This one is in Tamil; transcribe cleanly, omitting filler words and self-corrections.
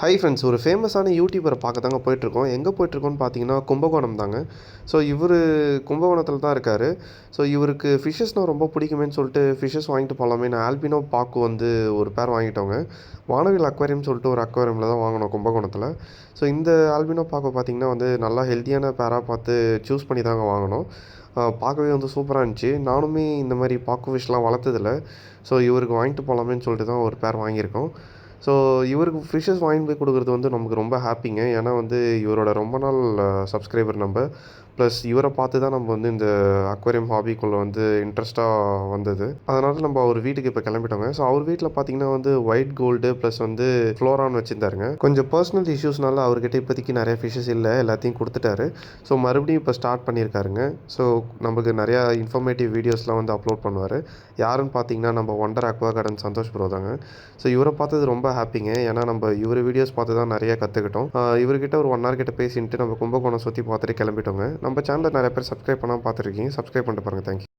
ஹாய் ஃப்ரெண்ட்ஸ், ஒரு ஃபேமஸான யூடியூபரை பார்க்க தாங்க போயிட்டுருக்கோம். எங்கே போயிட்டுருக்கோன்னு பார்த்தீங்கன்னா, கும்பகோணம் தாங்க. ஸோ இவர் கும்பகோணத்தில் தான் இருக்கார். ஸோ இவருக்கு ஃபிஷ்ஷஸ்னால் ரொம்ப பிடிக்குமேன்னு சொல்லிட்டு ஃபிஷ்ஷஸ் வாங்கிட்டு போகலாமேன்னு ஆல்பினோ பாக்கு வந்து ஒரு பேர் வாங்கிட்டோங்க. வானவில் அக்வாரியம்னு சொல்லிட்டு ஒரு அக்வாரியமில் தான் வாங்கினோம் கும்பகோணத்தில். ஸோ இந்த ஆல்பினோ பாக்கு பார்த்திங்கன்னா வந்து நல்லா ஹெல்த்தியான பேராக பார்த்து சூஸ் பண்ணி தாங்க வாங்கினோம். பார்க்கவே வந்து சூப்பராக இருந்துச்சு. நானுமே இந்த மாதிரி பாக்கு ஃபிஷ்லாம் வளர்த்ததில்ல. ஸோ இவருக்கு வாங்கிட்டு போகலாமேன்னு சொல்லிட்டு தான் ஒரு பேர் வாங்கியிருக்கோம். ஸோ இவருக்கு ஃபிஷ்ஷஸ் வாங்கிட்டு போய் கொடுக்குறது வந்து நமக்கு ரொம்ப ஹாப்பிங்க. ஏன்னா வந்து இவரோட ரொம்ப நாள் சப்ஸ்கிரைபர் நம்ம. ப்ளஸ் இவரை பார்த்து தான் நம்ம வந்து இந்த அக்வேரியம் ஹாபிக்குள்ளே வந்து இன்ட்ரெஸ்ட்டாக வந்தது. அதனால் நம்ம அவர் வீட்டுக்கு இப்போ கிளம்பிட்டோங்க. ஸோ அவர் வீட்டில் பார்த்தீங்கன்னா வந்து ஒயிட் கோல்டு ப்ளஸ் வந்து ஃப்ளோரான்னு வச்சுருந்தாருங்க. கொஞ்சம் பர்சனல் இஷ்யூஸ்னால அவர்கிட்ட இப்போதைக்கு நிறைய ஃபிஷ்ஷஸ் இல்லை, எல்லாத்தையும் கொடுத்துட்டாரு. ஸோ மறுபடியும் இப்போ ஸ்டார்ட் பண்ணியிருக்காருங்க. ஸோ நமக்கு நிறையா இன்ஃபர்மேட்டிவ் வீடியோஸ்லாம் வந்து அப்லோட் பண்ணுவார். யாருன்னு பார்த்தீங்கன்னா நம்ம Wonder Aqua Garden Santosh bro தாங்க. ஸோ இவரை பார்த்தது ரொம்ப ஹாப்பிங்க. ஏன்னா நம்ம இவர் வீடியோஸ் பார்த்து தான் நிறைய கற்றுக்கிட்டோம். இவர்கிட்ட ஒரு 1 hour கிட்ட பேசிட்டு நம்ம கும்பகோணம் சுற்றி பார்த்துட்டு கிளம்பிட்டோங்க. நம்ம சேனலில் நிறைய பேர் சப்ஸ்கிரைப் பண்ணாமல் பார்த்துருக்கீங்க. சப்ஸ்கிரைப் பண்ணிட்டு பாருங்கள். தேங்க்யூ.